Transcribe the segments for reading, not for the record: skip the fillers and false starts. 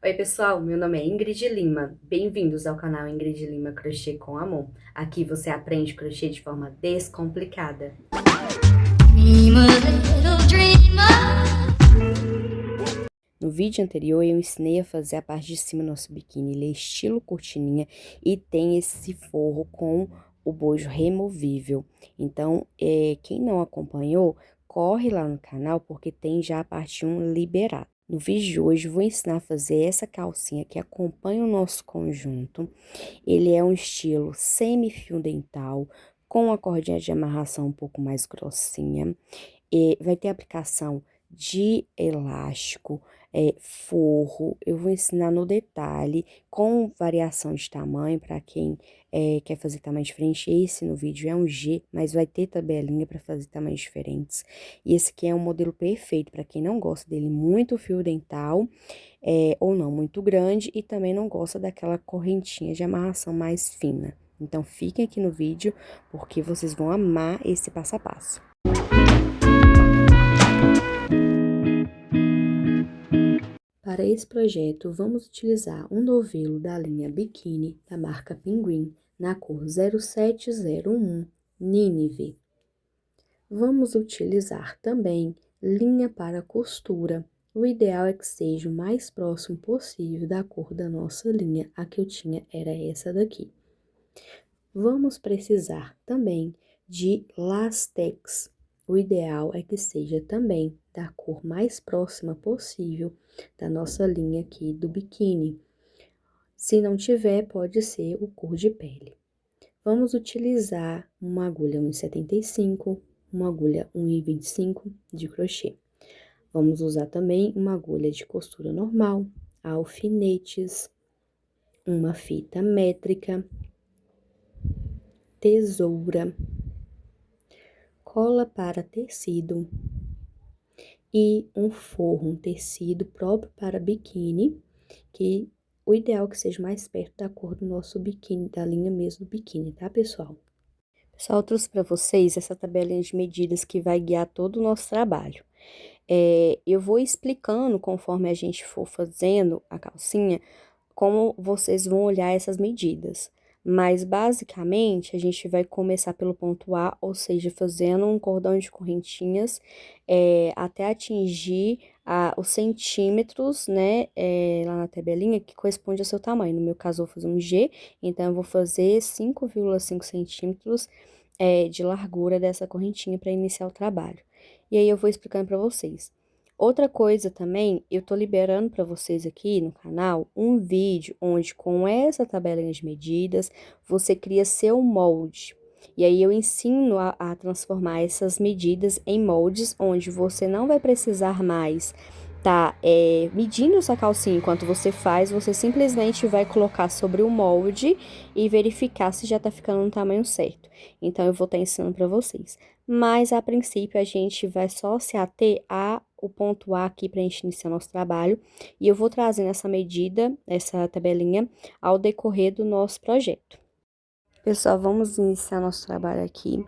Oi pessoal, meu nome é Ingrid Lima. Bem-vindos ao canal Ingrid Lima Crochê com Amor. Aqui você aprende crochê de forma descomplicada. No vídeo anterior eu ensinei a fazer a parte de cima do nosso biquíni. Ele é estilo cortininha e tem esse forro com o bojo removível. Então, quem não acompanhou, corre lá no canal porque tem já a parte 1 liberada. No vídeo de hoje, eu vou ensinar a fazer essa calcinha que acompanha o nosso conjunto. Ele é um estilo semi-fio dental, com a cordinha de amarração um pouco mais grossinha. E vai ter aplicação de elástico, forro. Eu vou ensinar no detalhe, com variação de tamanho, para quem quer fazer tamanho diferente. Esse no vídeo é um G, mas vai ter tabelinha para fazer tamanhos diferentes. E esse aqui é um modelo perfeito para quem não gosta dele muito fio dental, ou não muito grande, e também não gosta daquela correntinha de amarração mais fina. Então, fiquem aqui no vídeo, porque vocês vão amar esse passo a passo. Para esse projeto, vamos utilizar um novelo da linha Biquíni, da marca Pinguim, na cor 0701 Nínive. Vamos utilizar também linha para costura. O ideal é que seja o mais próximo possível da cor da nossa linha. A que eu tinha era essa daqui. Vamos precisar também de lastex. O ideal é que seja também da cor mais próxima possível da nossa linha aqui do biquíni. Se não tiver, pode ser o cor de pele. Vamos utilizar uma agulha 1,75, uma agulha 1,25 de crochê. Vamos usar também uma agulha de costura normal, alfinetes, uma fita métrica, tesoura, cola para tecido e um forro, um tecido próprio para biquíni, que o ideal é que seja mais perto da cor do nosso biquíni, da linha mesmo do biquíni, tá, pessoal? Pessoal, eu trouxe para vocês essa tabelinha de medidas que vai guiar todo o nosso trabalho. Eu vou explicando conforme a gente for fazendo a calcinha, como vocês vão olhar essas medidas. Mas, basicamente, a gente vai começar pelo ponto A, ou seja, fazendo um cordão de correntinhas até atingir os centímetros, né, lá na tabelinha, que corresponde ao seu tamanho. No meu caso, eu vou fazer um G, então eu vou fazer 5,5 centímetros de largura dessa correntinha para iniciar o trabalho. E aí eu vou explicando para vocês. Outra coisa também, eu tô liberando para vocês aqui no canal um vídeo onde com essa tabelinha de medidas você cria seu molde. E aí eu ensino a transformar essas medidas em moldes onde você não vai precisar mais medindo sua calcinha enquanto você faz, você simplesmente vai colocar sobre o molde e verificar se já tá ficando no tamanho certo. Então, eu vou estar ensinando para vocês. Mas, a princípio, a gente vai só se ater o ponto A aqui para a gente iniciar nosso trabalho. E eu vou trazendo essa medida, essa tabelinha, ao decorrer do nosso projeto. Pessoal, vamos iniciar nosso trabalho aqui,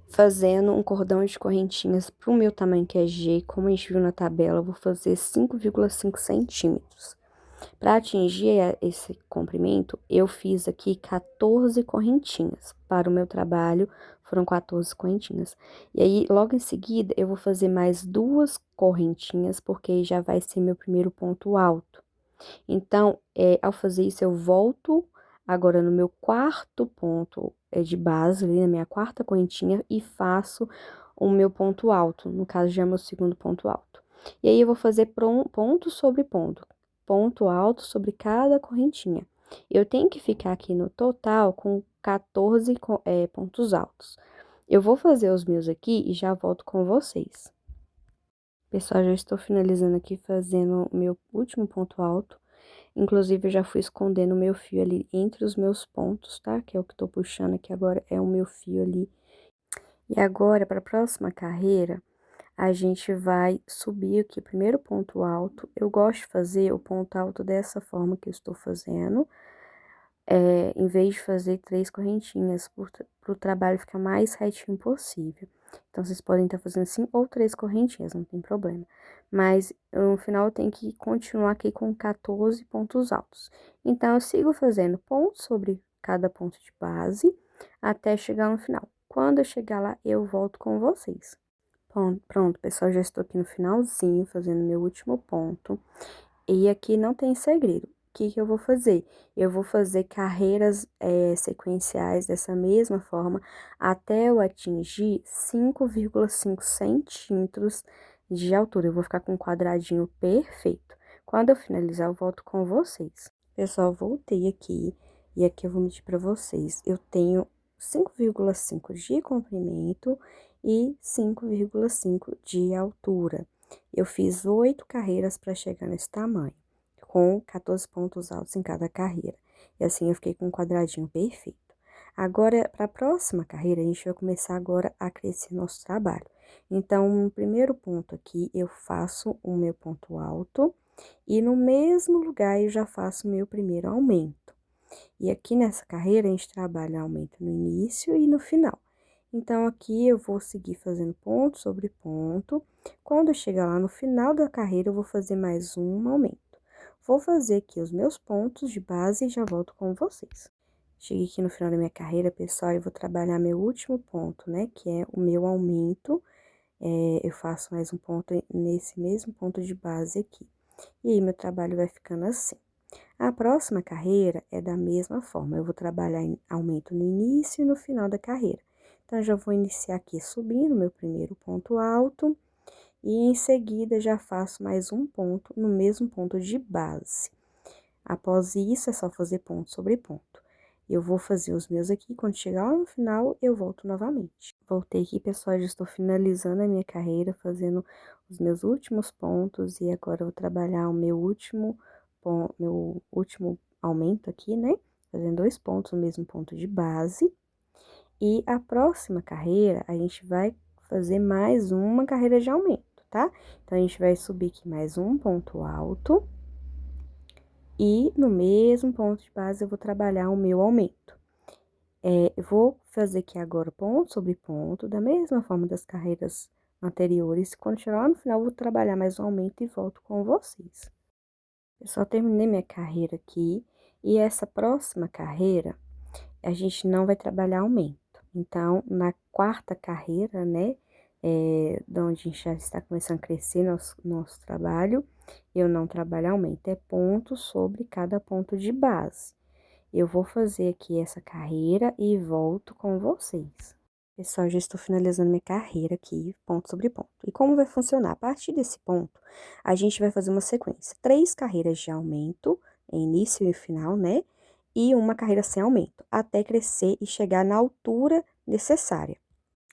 fazendo um cordão de correntinhas para o meu tamanho, que é G. Como a gente viu na tabela, eu vou fazer 5,5 centímetros. Para atingir esse comprimento, eu fiz aqui 14 correntinhas. Para o meu trabalho, foram 14 correntinhas. E aí, logo em seguida, eu vou fazer mais 2 correntinhas, porque já vai ser meu primeiro ponto alto. Então, ao fazer isso, eu volto agora no meu quarto ponto de base, ali na minha quarta correntinha, e faço o meu ponto alto, no caso já é meu segundo ponto alto. E aí, eu vou fazer ponto sobre ponto alto sobre cada correntinha. Eu tenho que ficar aqui no total com 14 pontos altos. Eu vou fazer os meus aqui e já volto com vocês. Pessoal, já estou finalizando aqui, fazendo o meu último ponto alto. Inclusive, eu já fui escondendo o meu fio ali entre os meus pontos, tá? Que é o que tô puxando aqui agora, é o meu fio ali. E agora, para a próxima carreira, a gente vai subir aqui o primeiro ponto alto. Eu gosto de fazer o ponto alto dessa forma que eu estou fazendo, em vez de fazer 3 correntinhas, para o trabalho ficar mais retinho possível. Então, vocês podem estar fazendo 5 ou 3 correntinhas, não tem problema. Mas, no final, eu tenho que continuar aqui com 14 pontos altos. Então, eu sigo fazendo ponto sobre cada ponto de base, até chegar no final. Quando eu chegar lá, eu volto com vocês. Pronto, pessoal, já estou aqui no finalzinho, fazendo meu último ponto. E aqui não tem segredo. O que que eu vou fazer? Eu vou fazer carreiras sequenciais dessa mesma forma até eu atingir 5,5 centímetros de altura. Eu vou ficar com um quadradinho perfeito. Quando eu finalizar, eu volto com vocês. Pessoal, voltei aqui e aqui eu vou medir para vocês. Eu tenho 5,5 de comprimento e 5,5 de altura. Eu fiz 8 carreiras para chegar nesse tamanho, com 14 pontos altos em cada carreira. E assim eu fiquei com um quadradinho perfeito. Agora, para a próxima carreira, a gente vai começar agora a crescer nosso trabalho. Então, no primeiro ponto aqui, eu faço o meu ponto alto e no mesmo lugar eu já faço o meu primeiro aumento. E aqui nessa carreira, a gente trabalha aumento no início e no final. Então, aqui eu vou seguir fazendo ponto sobre ponto. Quando eu chegar lá no final da carreira, eu vou fazer mais um aumento. Vou fazer aqui os meus pontos de base e já volto com vocês. Cheguei aqui no final da minha carreira, pessoal, e vou trabalhar meu último ponto, né? Que é o meu aumento. Eu faço mais um ponto nesse mesmo ponto de base aqui. E aí, meu trabalho vai ficando assim. A próxima carreira é da mesma forma, eu vou trabalhar em aumento no início e no final da carreira. Então, eu já vou iniciar aqui subindo meu primeiro ponto alto e em seguida já faço mais um ponto no mesmo ponto de base. Após isso, é só fazer ponto sobre ponto. Eu vou fazer os meus aqui, quando chegar lá no final, eu volto novamente. Voltei aqui, pessoal, já estou finalizando a minha carreira, fazendo os meus últimos pontos e agora eu vou trabalhar o meu último aumento aqui, né? Fazendo 2 pontos no mesmo ponto de base. E a próxima carreira, a gente vai fazer mais uma carreira de aumento, tá? Então, a gente vai subir aqui mais um ponto alto. E no mesmo ponto de base, eu vou trabalhar o meu aumento. Eu vou fazer aqui agora ponto sobre ponto, da mesma forma das carreiras anteriores. Quando chegar lá no final, eu vou trabalhar mais um aumento e volto com vocês. Eu só terminei minha carreira aqui, e essa próxima carreira, a gente não vai trabalhar aumento. Então, na quarta carreira, né, de onde a gente já está começando a crescer nosso trabalho, eu não trabalho aumento, é ponto sobre cada ponto de base. Eu vou fazer aqui essa carreira e volto com vocês. Pessoal, já estou finalizando minha carreira aqui, ponto sobre ponto. E como vai funcionar? A partir desse ponto, a gente vai fazer uma sequência. 3 carreiras de aumento, início e final, né? E uma carreira sem aumento, até crescer e chegar na altura necessária.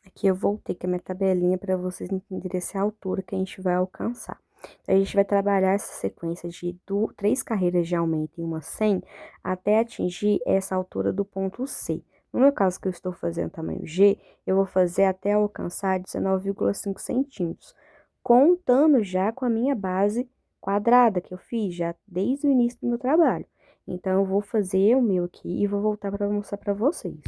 Aqui eu voltei com a minha tabelinha para vocês entenderem essa altura que a gente vai alcançar. Então, a gente vai trabalhar essa sequência de 3 carreiras de aumento em uma 100 até atingir essa altura do ponto C. No meu caso, que eu estou fazendo tamanho G, eu vou fazer até alcançar 19,5 centímetros, contando já com a minha base quadrada, que eu fiz já desde o início do meu trabalho. Então, eu vou fazer o meu aqui e vou voltar para mostrar para vocês.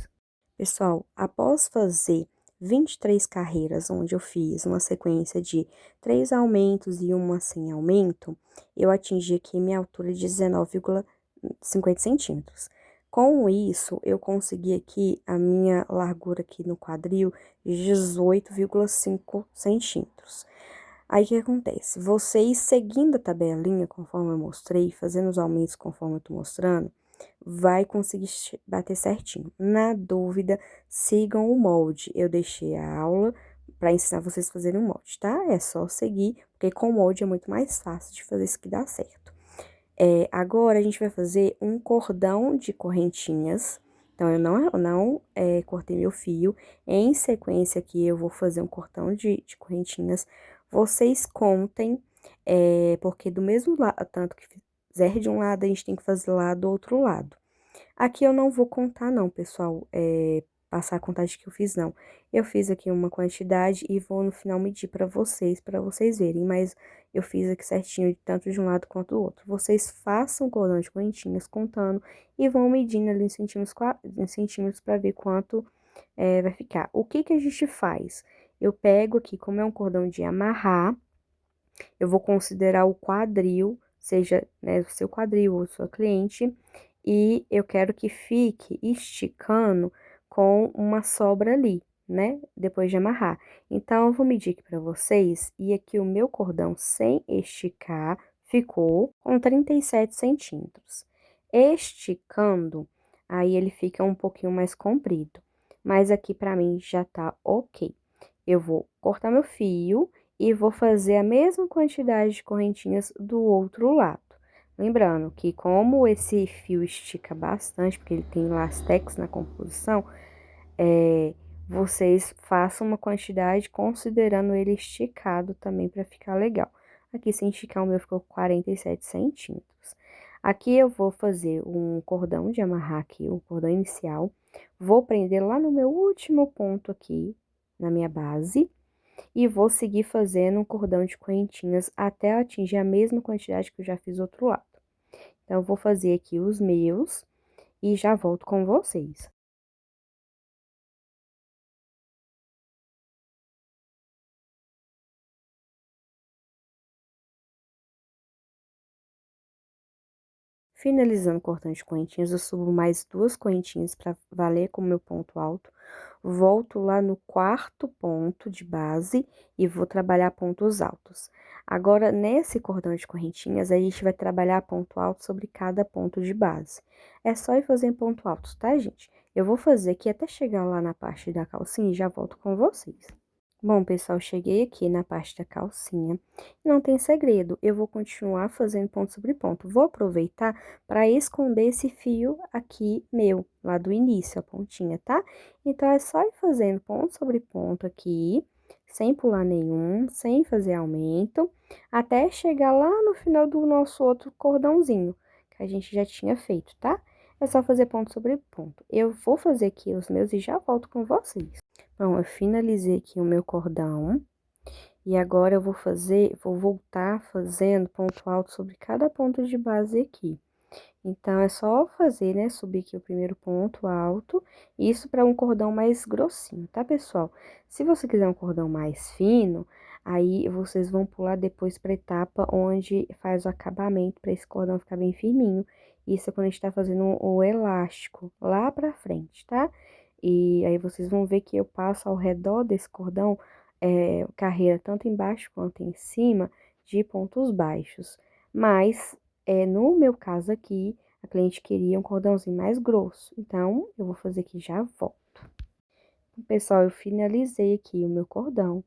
Pessoal, após fazer 23 carreiras, onde eu fiz uma sequência de 3 aumentos e uma sem aumento, eu atingi aqui minha altura de 19,50 centímetros. Com isso, eu consegui aqui a minha largura aqui no quadril de 18,5 centímetros. Aí, o que acontece? Vocês, seguindo a tabelinha, conforme eu mostrei, fazendo os aumentos conforme eu tô mostrando, vai conseguir bater certinho. Na dúvida, sigam o molde. Eu deixei a aula para ensinar vocês a fazerem o molde, tá? É só seguir, porque com o molde é muito mais fácil de fazer isso que dá certo. Agora, a gente vai fazer um cordão de correntinhas. Então, eu não cortei meu fio. Em sequência aqui, eu vou fazer um cordão de correntinhas. Vocês contem, porque do mesmo lado, tanto que fizer de um lado, a gente tem que fazer lá do outro lado. Aqui eu não vou contar não, pessoal, passar a contagem que eu fiz, não. Eu fiz aqui uma quantidade e vou no final medir para vocês verem, mas eu fiz aqui certinho, tanto de um lado quanto do outro. Vocês façam cordão de correntinhas contando e vão medindo ali em centímetros para ver quanto vai ficar. O que que a gente faz? eu pego aqui, como é um cordão de amarrar, eu vou considerar o quadril, seja, né, o seu quadril ou sua cliente, e eu quero que fique esticando com uma sobra ali, né, depois de amarrar. Então, eu vou medir aqui para vocês, e aqui o meu cordão sem esticar ficou com 37 centímetros. Esticando, aí ele fica um pouquinho mais comprido, mas aqui para mim já tá ok. Eu vou cortar meu fio e vou fazer a mesma quantidade de correntinhas do outro lado. Lembrando que como esse fio estica bastante, porque ele tem lastex na composição, vocês façam uma quantidade considerando ele esticado também para ficar legal. Aqui, sem esticar, o meu ficou 47 centímetros. Aqui eu vou fazer um cordão de amarrar aqui, o cordão inicial. Vou prender lá no meu último ponto aqui, na minha base. E vou seguir fazendo um cordão de correntinhas até atingir a mesma quantidade que eu já fiz do outro lado. Então, eu vou fazer aqui os meus e já volto com vocês. Finalizando o cordão de correntinhas, eu subo mais 2 correntinhas para valer como meu ponto alto. Volto lá no quarto ponto de base e vou trabalhar pontos altos. Agora, nesse cordão de correntinhas, a gente vai trabalhar ponto alto sobre cada ponto de base. É só ir fazendo ponto alto, tá, gente? Eu vou fazer aqui até chegar lá na parte da calcinha e já volto com vocês. Bom, pessoal, cheguei aqui na parte da calcinha. Não tem segredo, eu vou continuar fazendo ponto sobre ponto. Vou aproveitar para esconder esse fio aqui meu, lá do início, a pontinha, tá? Então, é só ir fazendo ponto sobre ponto aqui, sem pular nenhum, sem fazer aumento, até chegar lá no final do nosso outro cordãozinho, que a gente já tinha feito, tá? É só fazer ponto sobre ponto. Eu vou fazer aqui os meus e já volto com vocês. Bom, eu finalizei aqui o meu cordão. E agora eu vou voltar fazendo ponto alto sobre cada ponto de base aqui. Então, é só fazer, né, subir aqui o primeiro ponto alto, isso para um cordão mais grossinho, tá, pessoal? Se você quiser um cordão mais fino, aí vocês vão pular depois para a etapa onde faz o acabamento, para esse cordão ficar bem firminho. Isso é quando a gente tá fazendo o elástico, lá pra frente, tá? E aí, vocês vão ver que eu passo ao redor desse cordão, carreira tanto embaixo quanto em cima, de pontos baixos. Mas, no meu caso aqui, a cliente queria um cordãozinho mais grosso. Então, eu vou fazer aqui e já volto. Pessoal, eu finalizei aqui o meu cordão.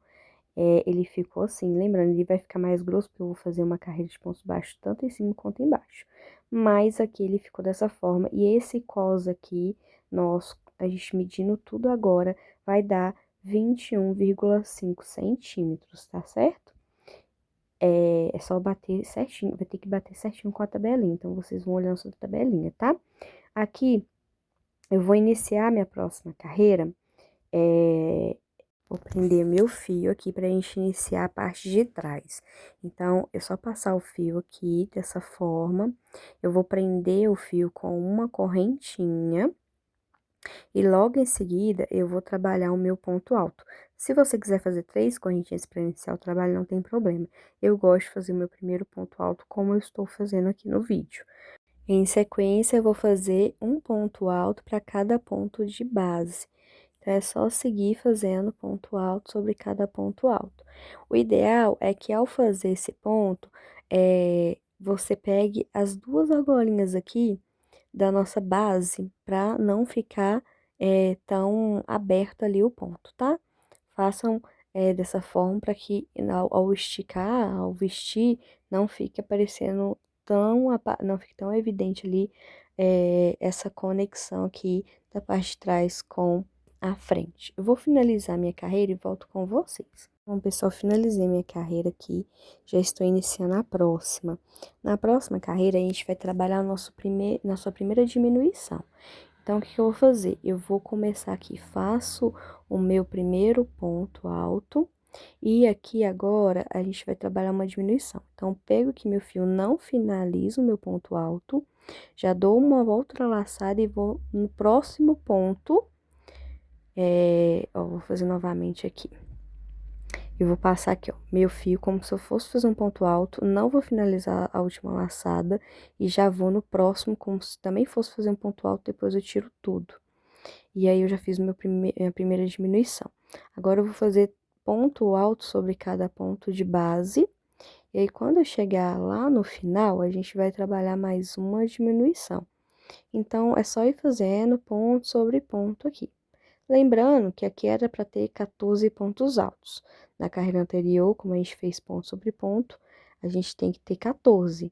Ele ficou assim, lembrando, ele vai ficar mais grosso, porque eu vou fazer uma carreira de pontos baixos, tanto em cima quanto embaixo. Mas aqui ele ficou dessa forma, e esse cos aqui, nosso, a gente medindo tudo agora, vai dar 21,5 centímetros, tá certo? É só bater certinho, vai ter que bater certinho com a tabelinha, então vocês vão olhando sua tabelinha, tá? Aqui, eu vou iniciar minha próxima carreira, vou prender meu fio aqui pra gente iniciar a parte de trás. Então, é só passar o fio aqui dessa forma, eu vou prender o fio com uma correntinha e logo em seguida eu vou trabalhar o meu ponto alto. Se você quiser fazer 3 correntinhas para iniciar o trabalho, não tem problema. Eu gosto de fazer o meu primeiro ponto alto como eu estou fazendo aqui no vídeo. Em sequência, eu vou fazer um ponto alto para cada ponto de base. Então, é só seguir fazendo ponto alto sobre cada ponto alto. O ideal é que ao fazer esse ponto, você pegue as 2 argolinhas aqui da nossa base, para não ficar tão aberto ali o ponto, tá? Façam dessa forma para que ao esticar, ao vestir, não fique aparecendo não fique tão evidente ali essa conexão aqui da parte de trás com a frente. Eu vou finalizar minha carreira e volto com vocês. Bom, pessoal, finalizei minha carreira aqui, já estou iniciando a próxima. Na próxima carreira, a gente vai trabalhar nossa primeira diminuição. Então, o que eu vou fazer? Eu vou começar aqui, faço o meu primeiro ponto alto, e aqui agora a gente vai trabalhar uma diminuição. Então, pego aqui meu fio, não finalizo o meu ponto alto, já dou uma outra laçada e vou no próximo ponto, vou fazer novamente aqui. Eu vou passar aqui, ó, meu fio como se eu fosse fazer um ponto alto, não vou finalizar a última laçada e já vou no próximo como se também fosse fazer um ponto alto, depois eu tiro tudo. E aí, eu já fiz minha primeira diminuição. Agora, eu vou fazer ponto alto sobre cada ponto de base. E aí, quando eu chegar lá no final, a gente vai trabalhar mais uma diminuição. Então, é só ir fazendo ponto sobre ponto aqui. Lembrando que aqui era para ter 14 pontos altos. Na carreira anterior, como a gente fez ponto sobre ponto, a gente tem que ter 14.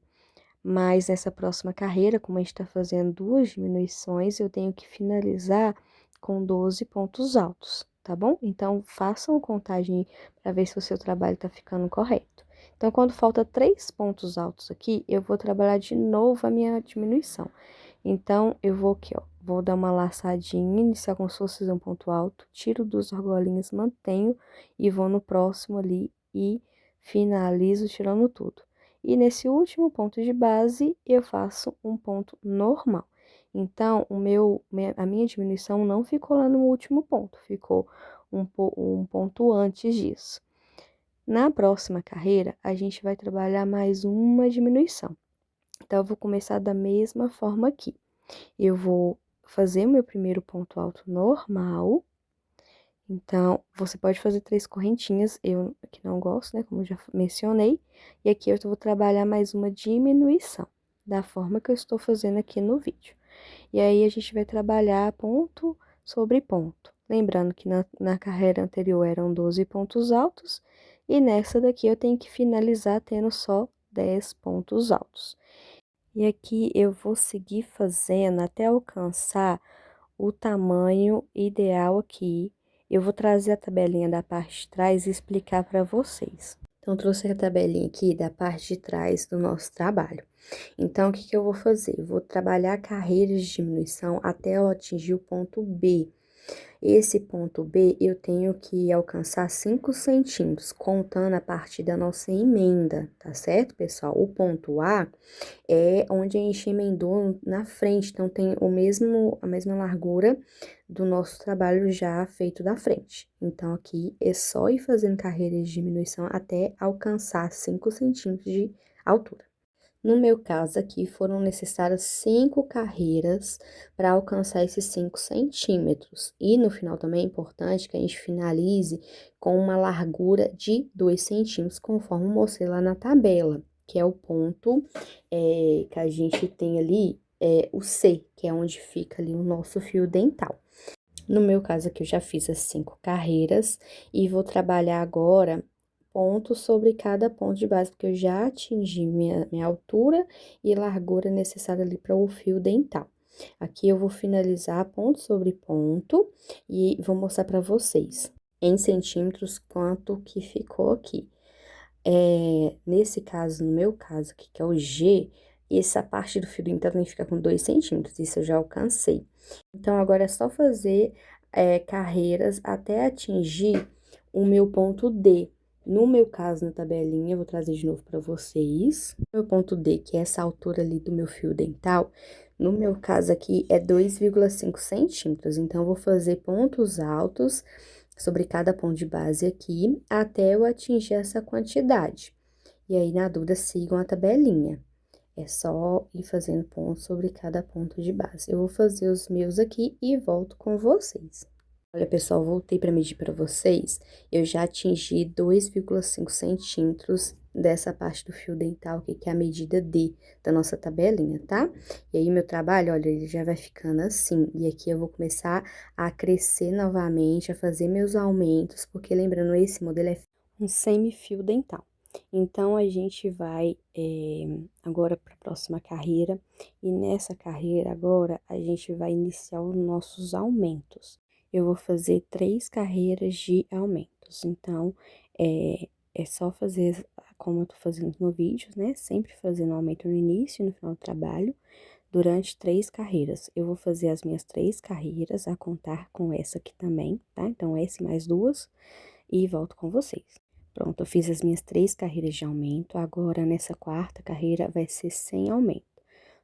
Mas nessa próxima carreira, como a gente está fazendo duas diminuições, eu tenho que finalizar com 12 pontos altos, tá bom? Então, façam contagem para ver se o seu trabalho está ficando correto. Então, quando falta 3 pontos altos aqui, eu vou trabalhar de novo a minha diminuição. Então, eu vou aqui, ó, vou dar uma laçadinha, iniciar como se fosse fazer um ponto alto, tiro duas argolinhas, mantenho e vou no próximo ali e finalizo tirando tudo. E nesse último ponto de base, eu faço um ponto normal. Então, a minha diminuição não ficou lá no último ponto, ficou um ponto antes disso. Na próxima carreira, a gente vai trabalhar mais uma diminuição. Então, eu vou começar da mesma forma aqui. Eu vou fazer o meu primeiro ponto alto normal. Então, você pode fazer 3 correntinhas, eu que não gosto, né, como eu já mencionei. E aqui eu vou trabalhar mais uma diminuição, da forma que eu estou fazendo aqui no vídeo. E aí, a gente vai trabalhar ponto sobre ponto. Lembrando que na carreira anterior eram 12 pontos altos, e nessa daqui eu tenho que finalizar tendo só 10 pontos altos. E aqui eu vou seguir fazendo até alcançar o tamanho ideal aqui. Eu vou trazer a tabelinha da parte de trás e explicar para vocês. Então, trouxe a tabelinha aqui da parte de trás do nosso trabalho. Então, o que que eu vou fazer? Eu vou trabalhar carreiras de diminuição até eu atingir o ponto B. Esse ponto B, eu tenho que alcançar 5 centímetros, contando a partir da nossa emenda, tá certo, pessoal? O ponto A é onde a gente emendou na frente, então tem a mesma largura do nosso trabalho já feito da frente. Então, aqui é só ir fazendo carreiras de diminuição até alcançar 5 centímetros de altura. No meu caso aqui, foram necessárias 5 carreiras para alcançar esses 5 centímetros. E no final também é importante que a gente finalize com uma largura de 2 centímetros, conforme mostrei lá na tabela, que é o ponto que a gente tem ali, o C, que é onde fica ali o nosso fio dental. No meu caso aqui, eu já fiz as 5 carreiras e vou trabalhar agora ponto sobre cada ponto de base, porque eu já atingi minha altura e largura necessária ali para o fio dental. Aqui eu vou finalizar ponto sobre ponto e vou mostrar para vocês em centímetros quanto que ficou aqui. Nesse caso, no meu caso aqui, que é o G, essa parte do fio dental também fica com 2 centímetros, isso eu já alcancei. Então, agora é só fazer carreiras até atingir o meu ponto D. No meu caso, na tabelinha, eu vou trazer de novo para vocês. Meu ponto D, que é essa altura ali do meu fio dental, no meu caso aqui é 2,5 centímetros. Então, eu vou fazer pontos altos sobre cada ponto de base aqui, até eu atingir essa quantidade. E aí, na dúvida, sigam a tabelinha. É só ir fazendo ponto sobre cada ponto de base. Eu vou fazer os meus aqui e volto com vocês. Olha, pessoal, voltei para medir para vocês. Eu já atingi 2,5 centímetros dessa parte do fio dental aqui, que é a medida D da nossa tabelinha, tá? E aí, meu trabalho, olha, ele já vai ficando assim. E aqui eu vou começar a crescer novamente, a fazer meus aumentos, porque lembrando, esse modelo é um semi-fio dental. Então, a gente vai agora para a próxima carreira, e nessa carreira agora, a gente vai iniciar os nossos aumentos. Eu vou fazer 3 carreiras de aumentos, então, é só fazer como eu tô fazendo no vídeo, né? Sempre fazendo aumento no início e no final do trabalho, durante 3 carreiras. Eu vou fazer as minhas 3 carreiras, a contar com essa aqui também, tá? Então, essa e mais 2, e volto com vocês. Pronto, eu fiz as minhas 3 carreiras de aumento, agora nessa quarta carreira vai ser sem aumento,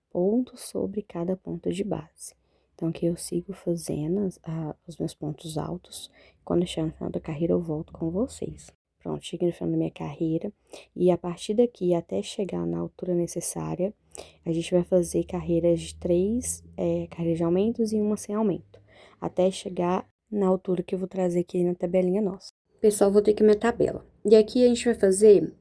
ponto sobre cada ponto de base. Então, aqui eu sigo fazendo os meus pontos altos, quando eu chegar no final da carreira eu volto com vocês. Pronto, cheguei no final da minha carreira. E a partir daqui, até chegar na altura necessária, a gente vai fazer carreiras de 3 carreiras de aumentos e uma sem aumento. Até chegar na altura que eu vou trazer aqui na tabelinha nossa. Pessoal, vou ter aqui minha tabela. E aqui a gente vai fazer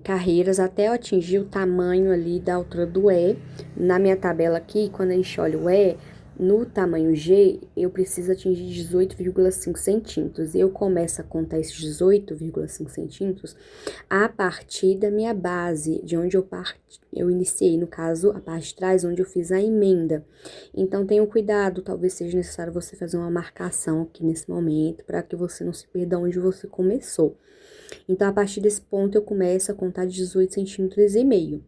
carreiras até eu atingir o tamanho ali da altura do E. Na minha tabela aqui, quando a gente olha o E, no tamanho G, eu preciso atingir 18,5 centímetros. E eu começo a contar esses 18,5 centímetros a partir da minha base, de onde eu iniciei, no caso, a parte de trás, onde eu fiz a emenda. Então, tenha cuidado, talvez seja necessário você fazer uma marcação aqui nesse momento, para que você não se perda onde você começou. Então, a partir desse ponto, eu começo a contar 18 centímetros e meio.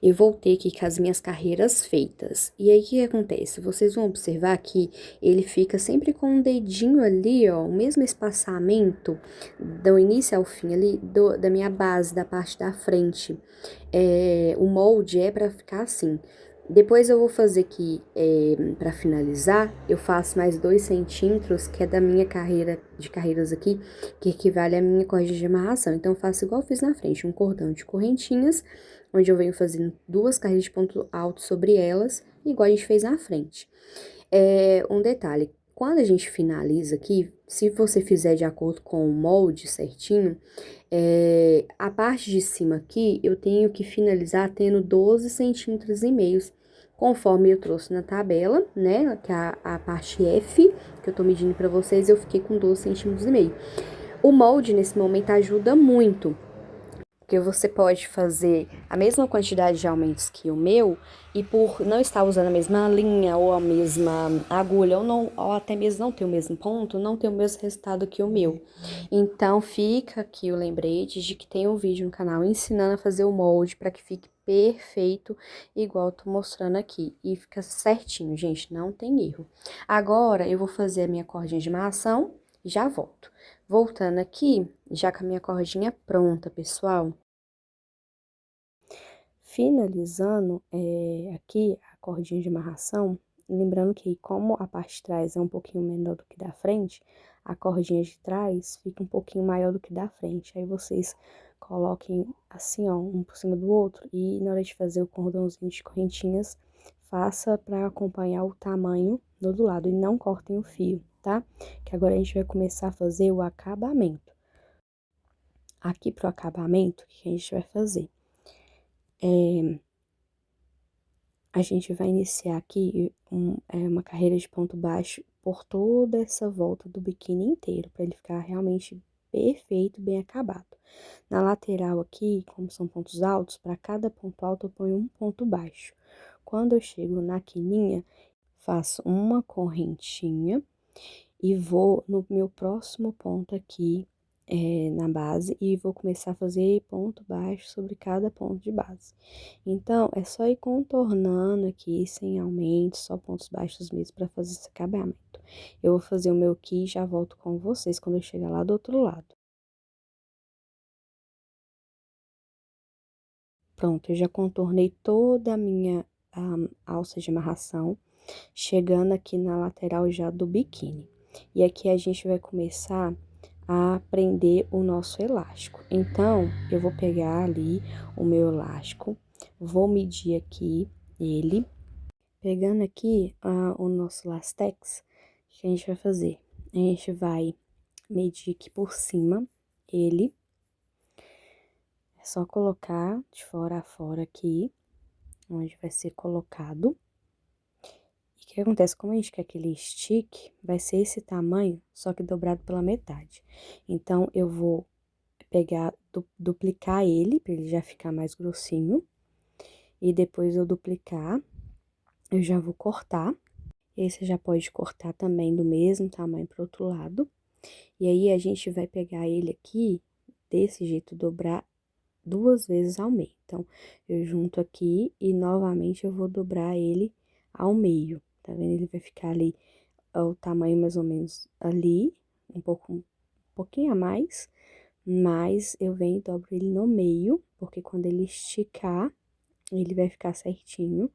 Eu voltei aqui com as minhas carreiras feitas. E aí, o que acontece? Vocês vão observar que ele fica sempre com um dedinho ali, ó, o mesmo espaçamento do início ao fim ali, da minha base, da parte da frente. O molde é para ficar assim. Depois eu vou fazer aqui, para finalizar, eu faço mais 2 centímetros, que é da minha carreira, de carreiras aqui, que equivale à minha corrente de amarração. Então, eu faço igual eu fiz na frente, um cordão de correntinhas, onde eu venho fazendo 2 carreiras de ponto alto sobre elas, igual a gente fez na frente. Um detalhe, quando a gente finaliza aqui, se você fizer de acordo com o molde certinho, a parte de cima aqui, eu tenho que finalizar tendo 12 centímetros e meio, conforme eu trouxe na tabela, né, que é a parte F, que eu tô medindo pra vocês, eu fiquei com 12 centímetros e meio. O molde, nesse momento, ajuda muito, porque você pode fazer a mesma quantidade de aumentos que o meu, e por não estar usando a mesma linha ou a mesma agulha, ou até mesmo não ter o mesmo ponto, não ter o mesmo resultado que o meu. Então, fica aqui o lembrete de que tem um vídeo no canal ensinando a fazer o molde para que fique perfeito, igual eu tô mostrando aqui. E fica certinho, gente, não tem erro. Agora, eu vou fazer a minha cordinha de amarração e já volto. Voltando aqui, já com a minha cordinha pronta, pessoal. Finalizando aqui a cordinha de amarração, lembrando que como a parte de trás é um pouquinho menor do que da frente, a cordinha de trás fica um pouquinho maior do que da frente. Aí vocês coloquem assim, ó, um por cima do outro, e na hora de fazer o cordãozinho de correntinhas, faça para acompanhar o tamanho do outro lado e não cortem o fio, tá? Que agora a gente vai começar a fazer o acabamento. Aqui pro acabamento, o que a gente vai fazer? A gente vai iniciar aqui uma carreira de ponto baixo por toda essa volta do biquíni inteiro, para ele ficar realmente perfeito, bem acabado. Na lateral aqui, como são pontos altos, para cada ponto alto eu ponho um ponto baixo. Quando eu chego na quininha, faço uma correntinha e vou no meu próximo ponto aqui, na base, e vou começar a fazer ponto baixo sobre cada ponto de base. Então, é só ir contornando aqui, sem aumento, só pontos baixos mesmo, para fazer esse acabamento. Eu vou fazer o meu aqui e já volto com vocês quando eu chegar lá do outro lado. Pronto, eu já contornei toda a minha alça de amarração, chegando aqui na lateral já do biquíni. E aqui a gente vai começar a prender o nosso elástico. Então, eu vou pegar ali o meu elástico, vou medir aqui ele, pegando aqui o nosso lastex, o que a gente vai fazer? A gente vai medir aqui por cima ele, é só colocar de fora a fora aqui, onde vai ser colocado. E o que acontece? Como a gente quer que ele estique, vai ser esse tamanho, só que dobrado pela metade. Então, eu vou pegar, duplicar ele, para ele já ficar mais grossinho. E depois eu duplicar, eu já vou cortar. E aí, você já pode cortar também do mesmo tamanho pro outro lado. E aí, a gente vai pegar ele aqui, desse jeito, dobrar 2 vezes ao meio. Então, eu junto aqui e novamente eu vou dobrar ele ao meio. Tá vendo? Ele vai ficar ali, o tamanho mais ou menos ali, um pouquinho a mais, mas eu venho e dobro ele no meio, porque quando ele esticar, ele vai ficar certinho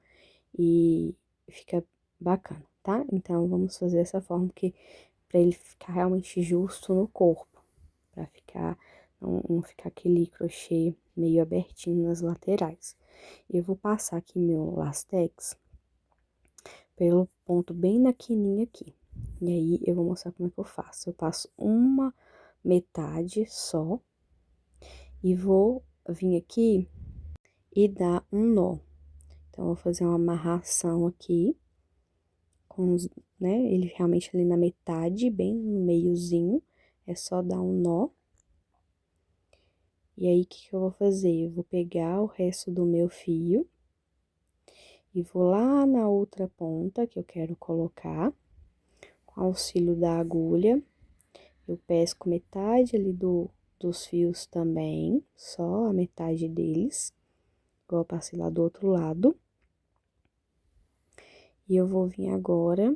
e fica bacana, tá? Então, vamos fazer dessa forma, que pra ele ficar realmente justo no corpo, pra ficar não ficar aquele crochê meio abertinho nas laterais. Eu vou passar aqui meu lastex pelo ponto bem na quininha aqui. E aí, eu vou mostrar como é que eu faço. Eu passo uma metade só e vou vir aqui e dar um nó. Então, eu vou fazer uma amarração aqui, com os, né, ele realmente ali na metade, bem no meiozinho, é só dar um nó. E aí, o que que eu vou fazer? Eu vou pegar o resto do meu fio e vou lá na outra ponta que eu quero colocar, com auxílio da agulha, eu pesco metade ali dos fios também, só a metade deles, igual eu passei lá do outro lado. E eu vou vir agora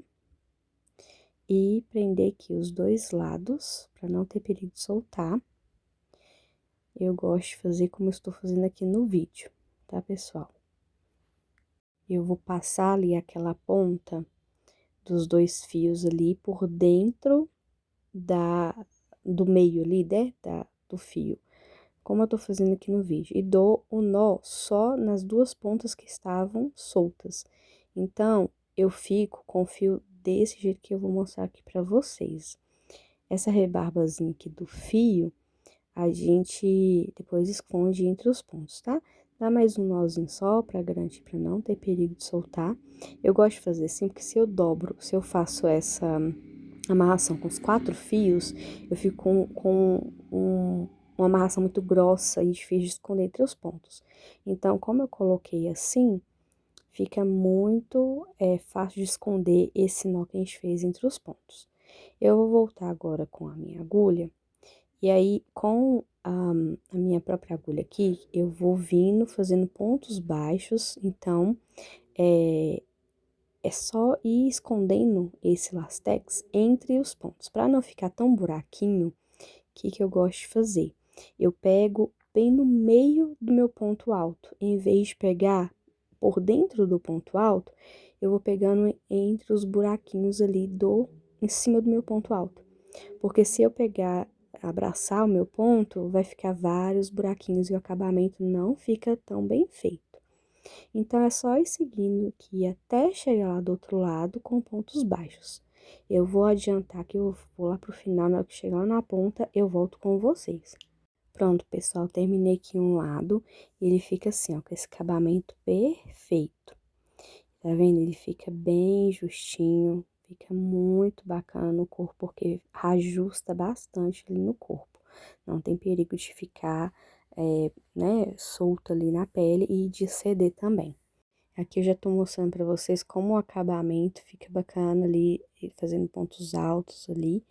e prender aqui os dois lados, para não ter perigo de soltar. Eu gosto de fazer como eu estou fazendo aqui no vídeo, tá, pessoal? Eu vou passar ali aquela ponta dos dois fios ali por dentro do meio ali, né, do fio, como eu tô fazendo aqui no vídeo. E dou o nó só nas duas pontas que estavam soltas. Então, eu fico com o fio desse jeito que eu vou mostrar aqui pra vocês. Essa rebarbazinha aqui do fio, a gente depois esconde entre os pontos, tá? Dá mais um nozinho só pra garantir, pra não ter perigo de soltar. Eu gosto de fazer assim, porque se eu faço essa amarração com os 4 fios, eu fico uma amarração muito grossa e difícil de esconder entre os pontos. Então, como eu coloquei assim, fica muito fácil de esconder esse nó que a gente fez entre os pontos. Eu vou voltar agora com a minha agulha, e aí, com a minha própria agulha aqui, eu vou vindo fazendo pontos baixos, então, é só ir escondendo esse lastex entre os pontos. Para não ficar tão buraquinho, o que eu gosto de fazer? Eu pego bem no meio do meu ponto alto, em vez de pegar por dentro do ponto alto, eu vou pegando entre os buraquinhos ali em cima do meu ponto alto. Porque se eu pegar, abraçar o meu ponto, vai ficar vários buraquinhos e o acabamento não fica tão bem feito. Então, é só ir seguindo aqui até chegar lá do outro lado com pontos baixos. Eu vou adiantar que eu vou lá pro final, na hora que chegar lá na ponta, eu volto com vocês. Pronto, pessoal, terminei aqui um lado, e ele fica assim, ó, com esse acabamento perfeito. Tá vendo? Ele fica bem justinho, fica muito bacana no corpo, porque ajusta bastante ali no corpo. Não tem perigo de ficar, né, solto ali na pele e de ceder também. Aqui eu já tô mostrando pra vocês como o acabamento fica bacana ali, fazendo pontos altos ali,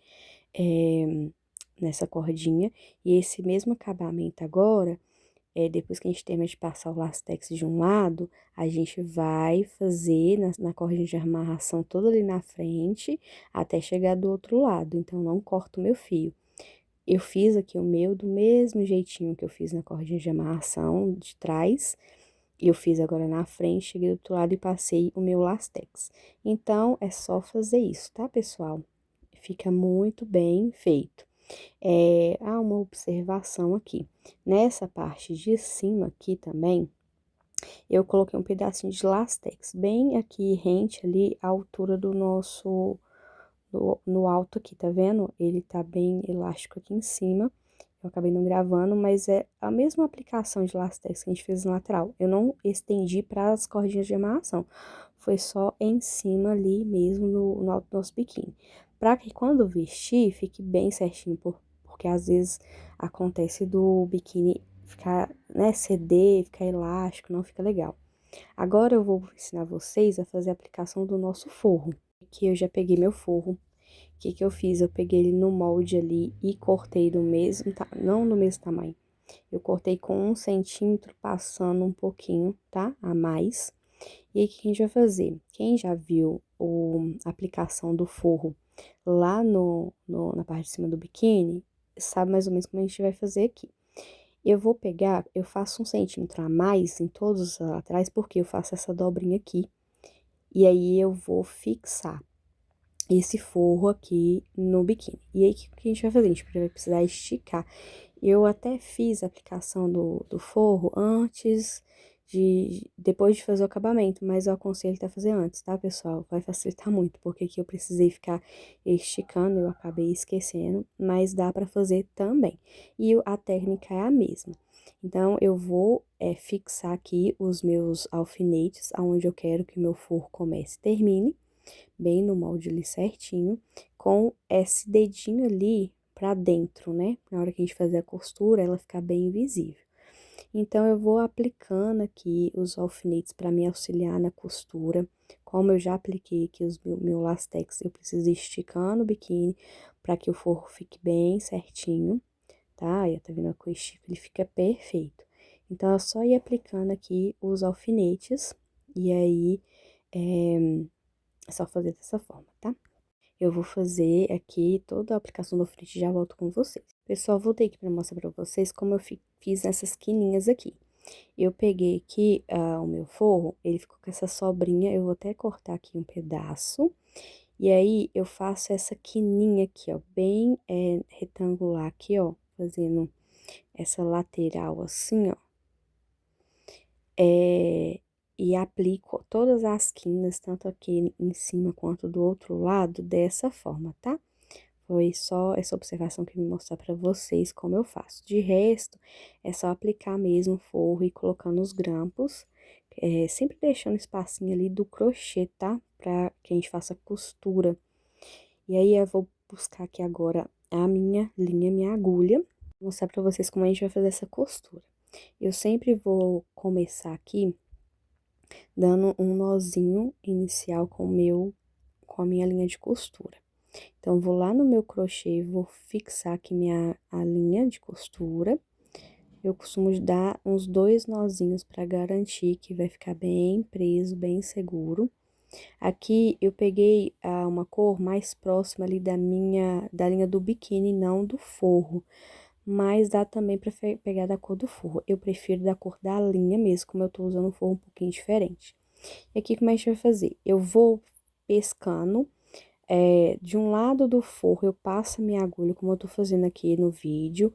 nessa cordinha. E esse mesmo acabamento agora, depois que a gente termina de passar o lastex de um lado, a gente vai fazer na cordinha de amarração toda ali na frente, até chegar do outro lado. Então, não corto o meu fio. Eu fiz aqui o meu do mesmo jeitinho que eu fiz na cordinha de amarração de trás. Eu fiz agora na frente, cheguei do outro lado e passei o meu lastex. Então, é só fazer isso, tá, pessoal? Fica muito bem feito. Há uma observação aqui. Nessa parte de cima aqui também, eu coloquei um pedacinho de lastex, bem aqui, rente ali, à altura do nosso, no alto aqui, tá vendo? Ele tá bem elástico aqui em cima. Eu acabei não gravando, mas é a mesma aplicação de lastex que a gente fez na lateral. Eu não estendi para as cordinhas de amarração. Foi só em cima ali mesmo, no alto do nosso biquíni. Para que quando eu vestir, fique bem certinho, porque às vezes acontece do biquíni ficar, né, ceder, ficar elástico, não fica legal. Agora eu vou ensinar vocês a fazer a aplicação do nosso forro. Aqui eu já peguei meu forro. O que eu fiz? Eu peguei ele no molde ali e cortei do mesmo, não do mesmo tamanho. Eu cortei com 1 centímetro, passando um pouquinho, tá? A mais. E aí, o que a gente vai fazer? Quem já viu a aplicação do forro lá na parte de cima do biquíni, sabe mais ou menos como a gente vai fazer aqui. Eu vou pegar, eu faço 1 centímetro a mais em todos os laterais, porque eu faço essa dobrinha aqui. E aí, eu vou fixar esse forro aqui no biquíni. E aí, o que a gente vai fazer? A gente vai precisar esticar Eu até fiz a aplicação do forro depois de fazer o acabamento, mas eu aconselho até fazer antes, tá, pessoal? Vai facilitar muito, porque aqui eu precisei ficar esticando, eu acabei esquecendo, mas dá pra fazer também. E a técnica é a mesma. Então, eu vou fixar aqui os meus alfinetes, aonde eu quero que meu forro comece e termine, bem no molde ali certinho, com esse dedinho ali pra dentro, né? Na hora que a gente fazer a costura, ela ficar bem visível. Então, eu vou aplicando aqui os alfinetes para me auxiliar na costura. Como eu já apliquei aqui meu lastex, eu preciso ir esticando o biquíni para que o forro fique bem certinho, tá? Aí, tá vendo que eu estico, ele fica perfeito. Então, é só ir aplicando aqui os alfinetes e aí é só fazer dessa forma, tá? Eu vou fazer aqui toda a aplicação do alfinete e já volto com vocês. Pessoal, voltei aqui para mostrar para vocês como eu fiz essas quininhas aqui. Eu peguei aqui o meu forro, ele ficou com essa sobrinha, eu vou até cortar aqui um pedaço. E aí, eu faço essa quininha aqui, ó, bem retangular aqui, ó, fazendo essa lateral assim, ó. E aplico todas as quinas, tanto aqui em cima quanto do outro lado, dessa forma, tá? Foi só essa observação que eu vim mostrar pra vocês como eu faço. De resto, é só aplicar mesmo o forro e colocando os grampos, sempre deixando espacinho ali do crochê, tá? Pra que a gente faça costura. E aí, eu vou buscar aqui agora a minha linha, minha agulha, vou mostrar pra vocês como a gente vai fazer essa costura. Eu sempre vou começar aqui dando um nozinho inicial com a minha linha de costura. Então, vou lá no meu crochê, vou fixar aqui a linha de costura. Eu costumo dar uns 2 nozinhos para garantir que vai ficar bem preso, bem seguro. Aqui, eu peguei uma cor mais próxima ali da linha do biquíni, não do forro. Mas dá também pra pegar da cor do forro. Eu prefiro da cor da linha mesmo, como eu tô usando um forro um pouquinho diferente. E aqui, como a gente vai fazer? Eu vou pescando, de um lado do forro, eu passo a minha agulha, como eu tô fazendo aqui no vídeo,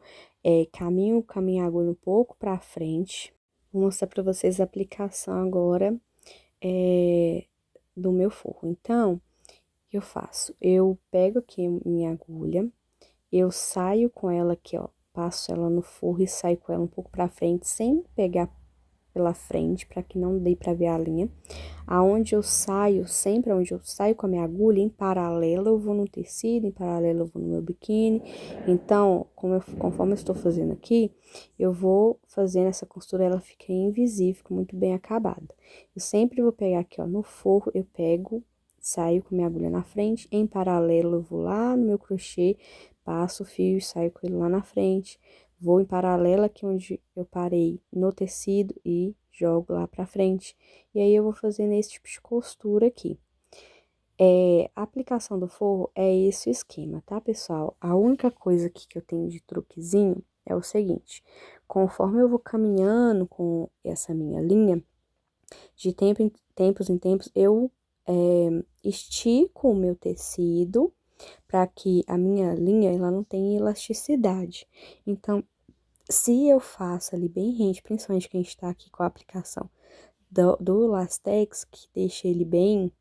caminho com a minha agulha um pouco pra frente. Vou mostrar pra vocês a aplicação agora, do meu forro. Então, o que eu faço? Eu pego aqui minha agulha, eu saio com ela aqui, ó, passo ela no forro e saio com ela um pouco pra frente, sem pegar pela frente, pra que não dê pra ver a linha. Aonde eu saio, sempre onde eu saio com a minha agulha, em paralelo eu vou no tecido, em paralelo eu vou no meu biquíni. Então, conforme eu estou fazendo aqui, eu vou fazendo essa costura, ela fica invisível, fica muito bem acabada. Eu sempre vou pegar aqui, ó, no forro, eu pego, saio com a minha agulha na frente, em paralelo eu vou lá no meu crochê, passo o fio e saio com ele lá na frente. Vou em paralelo aqui onde eu parei no tecido e jogo lá pra frente. E aí, eu vou fazendo esse tipo de costura aqui. A aplicação do forro é esse o esquema, tá, pessoal? A única coisa aqui que eu tenho de truquezinho é o seguinte. Conforme eu vou caminhando com essa minha linha, de tempos em tempos, eu estico o meu tecido para que a minha linha, ela não tenha elasticidade. Então, se eu faço ali bem rente, principalmente que a gente tá aqui com a aplicação do Lastex, que deixa ele bem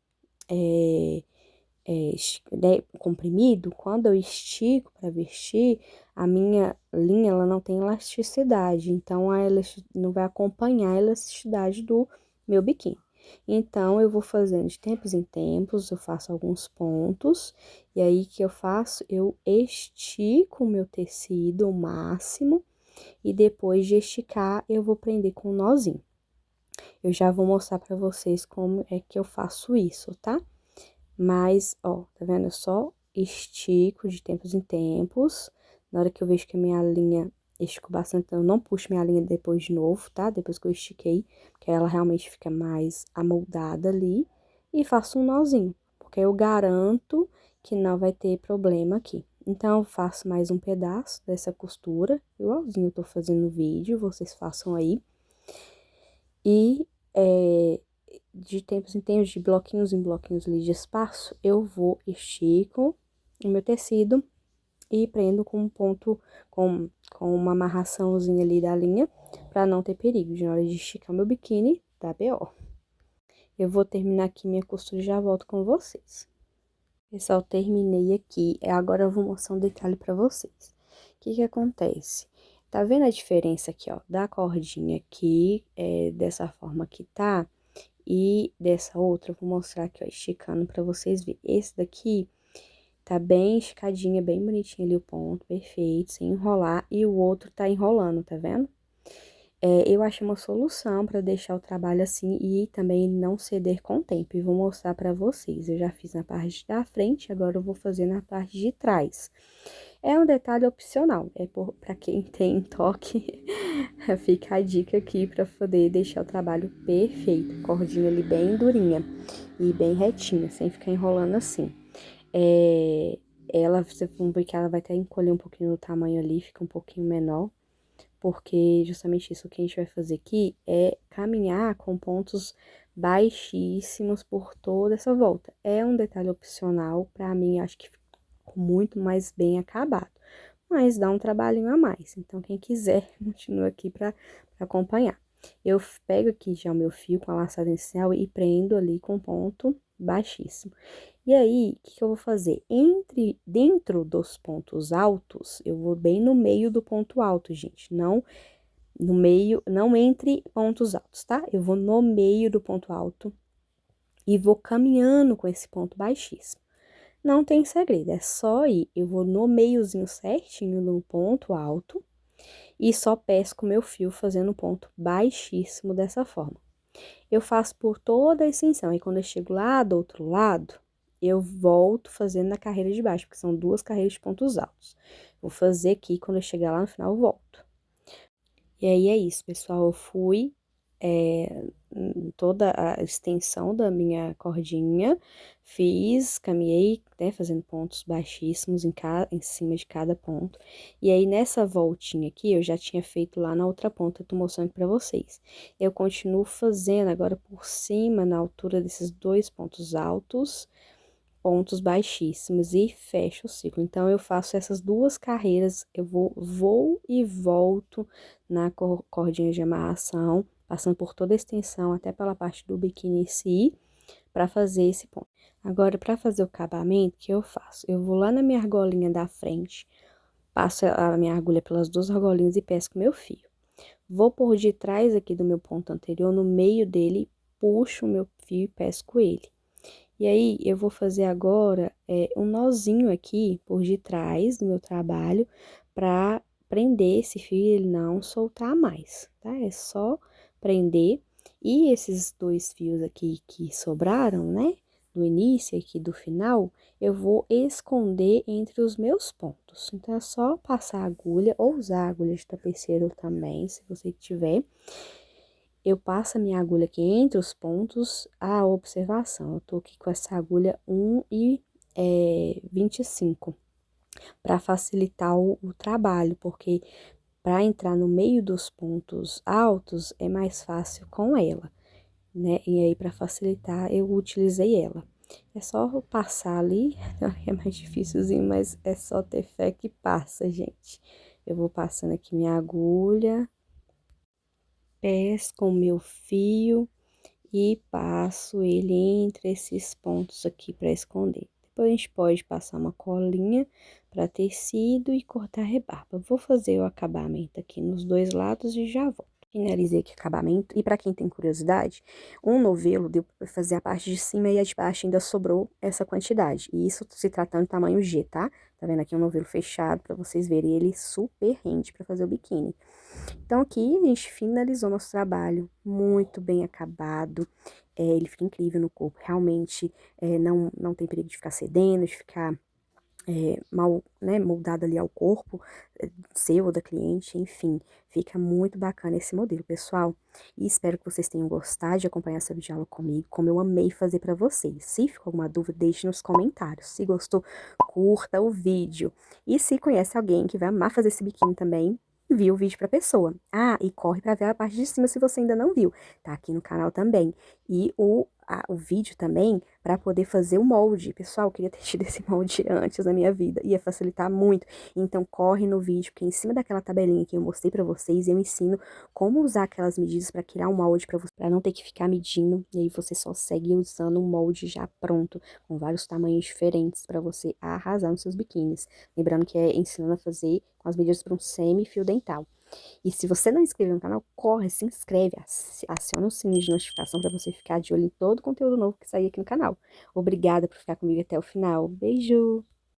né, comprimido, quando eu estico para vestir, a minha linha, ela não tem elasticidade, então não vai acompanhar a elasticidade do meu biquíni. Então, eu vou fazendo de tempos em tempos, eu faço alguns pontos, e aí, que eu faço? Eu estico o meu tecido o máximo, e depois de esticar, eu vou prender com um nozinho. Eu já vou mostrar pra vocês como é que eu faço isso, tá? Mas, ó, tá vendo? Eu só estico de tempos em tempos. Na hora que eu vejo que a minha linha esticou bastante, então eu não puxo minha linha depois de novo, tá? Depois que eu estiquei, porque ela realmente fica mais amoldada ali. E faço um nozinho, porque eu garanto que não vai ter problema aqui. Então, eu faço mais um pedaço dessa costura, igualzinho eu tô fazendo no vídeo, vocês façam aí. E de tempos em tempos, de bloquinhos em bloquinhos ali de espaço, eu vou estico o meu tecido e prendo com um ponto, com uma amarraçãozinha ali da linha, pra não ter perigo de na hora de esticar meu biquíni, tá B.O. Eu vou terminar aqui minha costura e já volto com vocês. Pessoal, terminei aqui, agora eu vou mostrar um detalhe pra vocês. O que que acontece? Tá vendo a diferença aqui, ó, da cordinha aqui, dessa forma que tá, e dessa outra? Eu vou mostrar aqui, ó, esticando pra vocês verem. Esse daqui tá bem esticadinha, bem bonitinho ali o ponto, perfeito, sem enrolar, e o outro tá enrolando, tá vendo? Eu achei uma solução para deixar o trabalho assim e também não ceder com o tempo. E vou mostrar para vocês. Eu já fiz na parte da frente, agora eu vou fazer na parte de trás. É um detalhe opcional, para quem tem toque, fica a dica aqui para poder deixar o trabalho perfeito. Cordinha ali bem durinha e bem retinha, sem ficar enrolando assim. Vocês vão ver que ela vai até encolher um pouquinho no tamanho ali, fica um pouquinho menor. Porque justamente isso que a gente vai fazer aqui é caminhar com pontos baixíssimos por toda essa volta. É um detalhe opcional, pra mim, acho que ficou muito mais bem acabado. Mas dá um trabalhinho a mais, então quem quiser, continua aqui pra acompanhar. Eu pego aqui já o meu fio com a laçada inicial e prendo ali com ponto baixíssimo. E aí, o que eu vou fazer? Dentro dos pontos altos, eu vou bem no meio do ponto alto, gente. Não no meio, não entre pontos altos, tá? Eu vou no meio do ponto alto e vou caminhando com esse ponto baixíssimo. Não tem segredo, é só ir. Eu vou no meiozinho certinho do ponto alto e só pesco meu fio fazendo um ponto baixíssimo dessa forma. Eu faço por toda a extensão, e quando eu chego lá do outro lado, eu volto fazendo na carreira de baixo, porque são duas carreiras de pontos altos. Vou fazer aqui, quando eu chegar lá no final, eu volto. E aí, é isso, pessoal, eu fui toda a extensão da minha cordinha, caminhei, né, fazendo pontos baixíssimos em cima de cada ponto. E aí, nessa voltinha aqui, eu já tinha feito lá na outra ponta, eu tô mostrando pra vocês. Eu continuo fazendo agora por cima, na altura desses dois pontos altos, pontos baixíssimos e fecho o ciclo. Então, eu faço essas duas carreiras, eu vou e volto na cordinha de amarração, passando por toda a extensão, até pela parte do biquíni em si, para fazer esse ponto. Agora, para fazer o acabamento, o que eu faço? Eu vou lá na minha argolinha da frente, passo a minha agulha pelas duas argolinhas e pesco meu fio. Vou por de trás aqui do meu ponto anterior, no meio dele, puxo o meu fio e pesco ele. E aí, eu vou fazer agora um nozinho aqui por detrás do meu trabalho pra prender esse fio e ele não soltar mais, tá? É só prender. E esses dois fios aqui que sobraram, né? Do início aqui do final, eu vou esconder entre os meus pontos. Então, é só passar a agulha ou usar a agulha de tapeceiro também, se você tiver. Eu passo a minha agulha aqui entre os pontos, a observação. Eu tô aqui com essa agulha 1,25 para facilitar o trabalho, porque para entrar no meio dos pontos altos é mais fácil com ela, né? E aí, para facilitar, eu utilizei ela. É só passar ali, é mais dificilzinho, mas é só ter fé que passa, gente. Eu vou passando aqui minha agulha, pesco o meu fio e passo ele entre esses pontos aqui para esconder. Depois a gente pode passar uma colinha para tecido e cortar a rebarba. Vou fazer o acabamento aqui nos dois lados e já volto. Finalizei aqui o acabamento e para quem tem curiosidade, um novelo deu para fazer a parte de cima e a de baixo ainda sobrou essa quantidade. E isso se tratando de tamanho G, tá? Tá vendo aqui um novelo fechado para vocês verem, ele super rende para fazer o biquíni. Então, aqui a gente finalizou nosso trabalho, muito bem acabado, ele fica incrível no corpo, realmente não tem perigo de ficar cedendo, de ficar mal, né, moldado ali ao corpo seu ou da cliente, enfim, fica muito bacana esse modelo, pessoal. E espero que vocês tenham gostado de acompanhar essa videoaula comigo, como eu amei fazer pra vocês. Se ficou alguma dúvida, deixe nos comentários. Se gostou, curta o vídeo. E se conhece alguém que vai amar fazer esse biquíni também, envie o vídeo pra pessoa. Ah, e corre pra ver a parte de cima se você ainda não viu. Tá aqui no canal também. E o vídeo também para poder fazer o molde. Pessoal, eu queria ter tido esse molde antes na minha vida, ia facilitar muito. Então, corre no vídeo, porque em cima daquela tabelinha que eu mostrei para vocês, eu ensino como usar aquelas medidas para criar um molde para você, para não ter que ficar medindo. E aí você só segue usando um molde já pronto, com vários tamanhos diferentes para você arrasar nos seus biquínis. Lembrando que é ensinando a fazer com as medidas para um semi-fio dental. E se você não é inscreveu no canal, corre, se inscreve, aciona o sininho de notificação para você ficar de olho em todo o conteúdo novo que sair aqui no canal. Obrigada por ficar comigo até o final. Beijo!